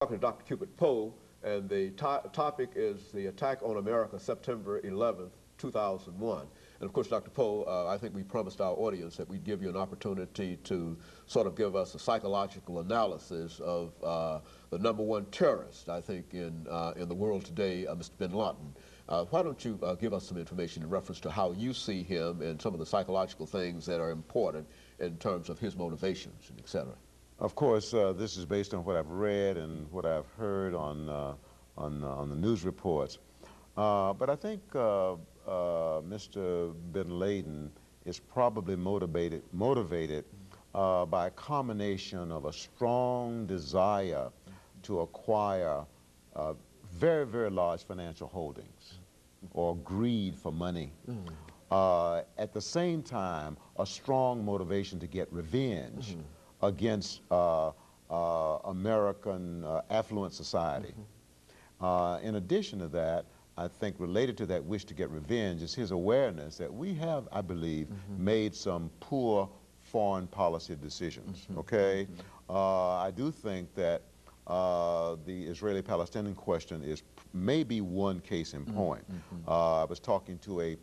Talking to Dr. CPoe2, and the topic is the attack on America, September 11th, 2001. And of course, Dr. Poe, I think we promised our audience that we'd give you an opportunity to sort of give us a psychological analysis of the #1 terrorist, I think, in the world today, Mr. bin Laden. Why don't you give us some information in reference to how you see him and some of the psychological things that are important in terms of his motivations, and et cetera. Of course, this is based on what I've read and what I've heard on the news reports. But I think Mr. bin Laden is probably motivated by a combination of a strong desire to acquire very, very large financial holdings or greed for money. At the same time, a strong motivation to get revenge against American affluent society. In addition to that, I think related to that wish to get revenge is his awareness that we have, I believe, made some poor foreign policy decisions, okay? I do think that the Israeli-Palestinian question is maybe one case in point. I was talking to a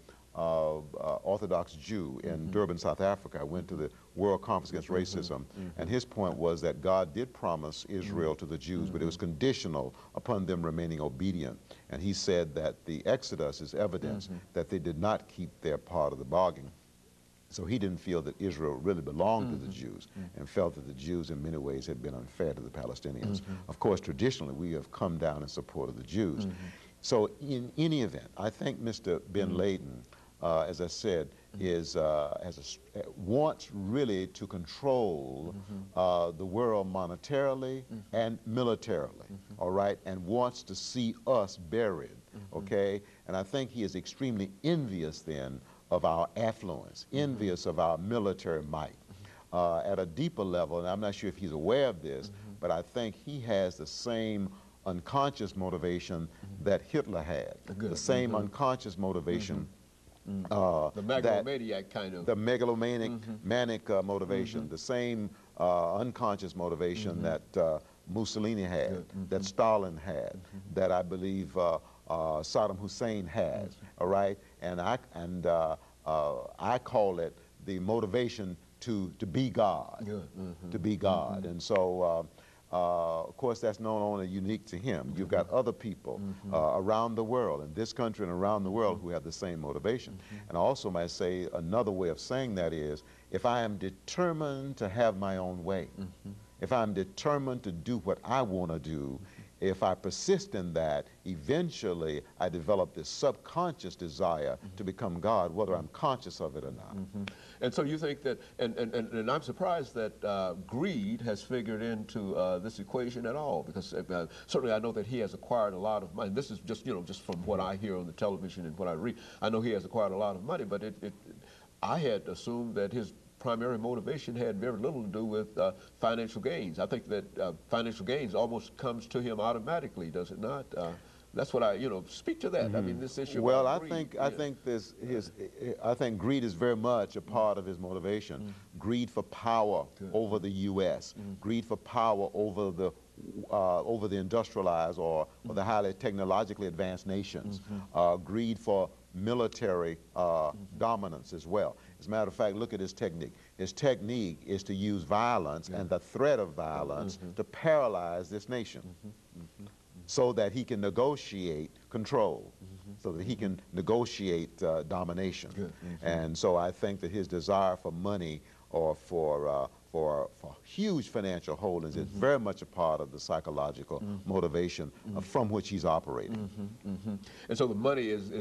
Orthodox Jew in Durban, South Africa. I went to the World Conference Against Racism, and his point was that God did promise Israel to the Jews, but it was conditional upon them remaining obedient. And he said that the Exodus is evidence that they did not keep their part of the bargain. So he didn't feel that Israel really belonged to the Jews and felt that the Jews in many ways had been unfair to the Palestinians. Of course, traditionally, we have come down in support of the Jews. So in any event, I think Mr. bin Laden, as I said, wants really to control the world monetarily and militarily, all right, and wants to see us buried, okay? And I think he is extremely envious then of our affluence, envious of our military might. At a deeper level, and I'm not sure if he's aware of this, but I think he has the same unconscious motivation that Hitler had, the same unconscious motivation the megalomaniac kind of. The megalomaniac, manic motivation, the same unconscious motivation that Mussolini had, that Stalin had, that I believe Saddam Hussein has, all right? And I call it the motivation to be God, to be God. And so, of course, that's not only unique to him. You've got other people around the world, in this country and around the world, who have the same motivation. And I also might say another way of saying that is, if I am determined to have my own way, if I'm determined to do what I want to do, if I persist in that, eventually I develop this subconscious desire to become God, whether I'm conscious of it or not. And so you think that, and I'm surprised that greed has figured into this equation at all, because certainly I know that he has acquired a lot of money. This is just, you know, just from what I hear on the television and what I read. I know he has acquired a lot of money, but I had assumed that his primary motivation had very little to do with financial gains. I think that financial gains almost comes to him automatically, does it not? That's what speak to that. I mean, this issue. Well, I think greed is very much a part of his motivation. Greed for power over the U.S., greed for power over the industrialized or the highly technologically advanced nations, greed for military dominance as well. As a matter of fact, look at his technique. His technique is to use violence and the threat of violence to paralyze this nation so that he can negotiate control, so that he can negotiate domination. And so I think that his desire for money or for huge financial holdings is very much a part of the psychological motivation from which he's operating. And so the money is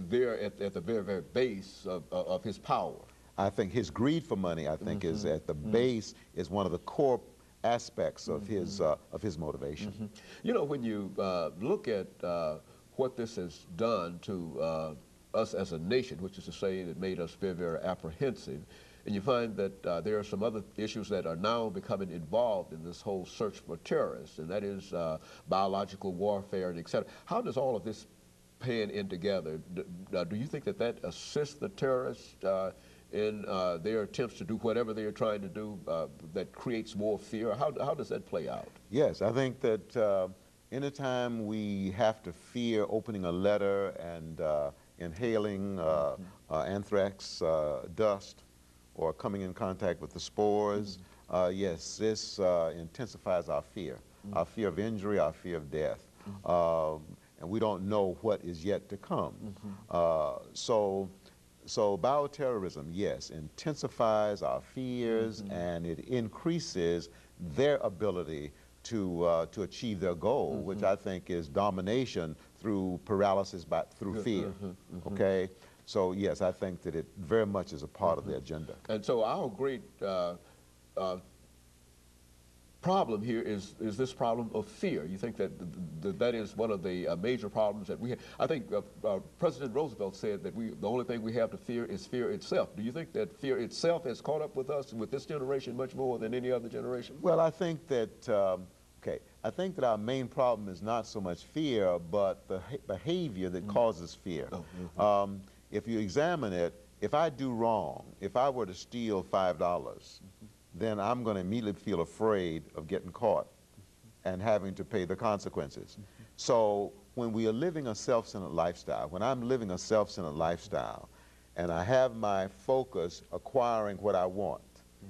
there at the very, very base of his power. I think his greed for money, I think, is at the base, is one of the core aspects of his motivation. You know, when you look at what this has done to us as a nation, which is to say it made us very, very apprehensive, and you find that there are some other issues that are now becoming involved in this whole search for terrorists, and that is biological warfare and et cetera. How does all of this pan in together? Do you think that assists the terrorists in their attempts to do whatever they are trying to do that creates more fear? How does that play out? Yes, I think that anytime we have to fear opening a letter and inhaling anthrax dust or coming in contact with the spores, yes, this intensifies our fear of injury, our fear of death. And we don't know what is yet to come. So bioterrorism, yes, intensifies our fears and it increases their ability to achieve their goal, which I think is domination through paralysis through fear. Okay, so yes, I think that it very much is a part of the agenda. And so our great problem here is this problem of fear. You think that that is one of the major problems that we have? I think President Roosevelt said that the only thing we have to fear is fear itself. Do you think that fear itself has caught up with us, with this generation, much more than any other generation? Well, I think that, okay, I think that our main problem is not so much fear, but the behavior that causes fear. If you examine it, if I do wrong, if I were to steal $5, then I'm going to immediately feel afraid of getting caught and having to pay the consequences. So when we are living a self-centered lifestyle, when I'm living a self-centered lifestyle, and I have my focus acquiring what I want,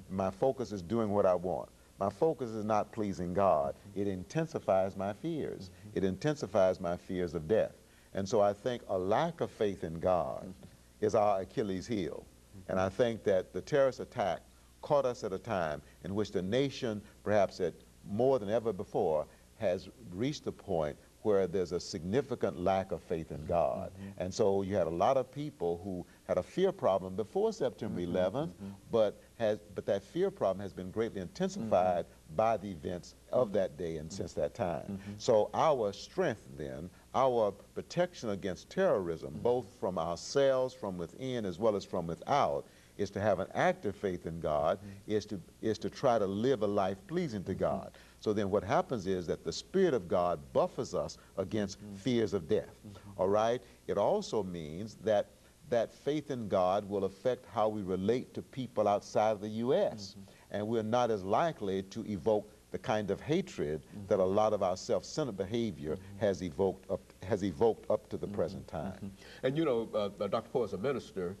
my focus is doing what I want, my focus is not pleasing God, it intensifies my fears. It intensifies my fears of death. And so I think a lack of faith in God is our Achilles heel. And I think that the terrorist attack caught us at a time in which the nation, perhaps at more than ever before, has reached a point where there's a significant lack of faith in God. And so you had a lot of people who had a fear problem before September 11th, but that fear problem has been greatly intensified by the events of that day and since that time. So our strength then, our protection against terrorism, both from ourselves, from within, as well as from without, is to have an active faith in God, is to try to live a life pleasing to God. So then what happens is that the Spirit of God buffers us against fears of death, all right? It also means that that faith in God will affect how we relate to people outside of the U.S. And we're not as likely to evoke the kind of hatred that a lot of our self-centered behavior has evoked up to the present time. And you know, Dr. Poe, as a minister,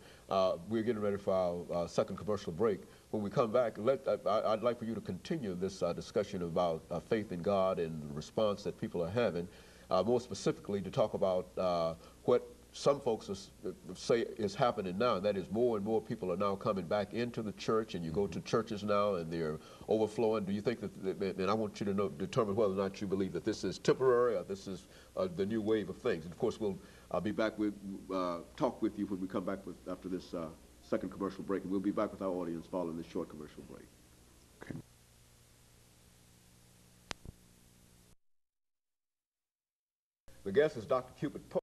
we're getting ready for our second commercial break. When we come back, I'd like for you to continue this discussion about faith in God and the response that people are having, more specifically to talk about what some folks say is happening now, and that is more and more people are now coming back into the church, and you go to churches now and they're overflowing. Do you think that, and I want you to determine whether or not you believe that this is temporary or this is the new wave of things. And of course, we'll be back with, talk with you when we come back after this second commercial break, and we'll be back with our audience following this short commercial break. Okay. The guest is Dr. Cupid Poe.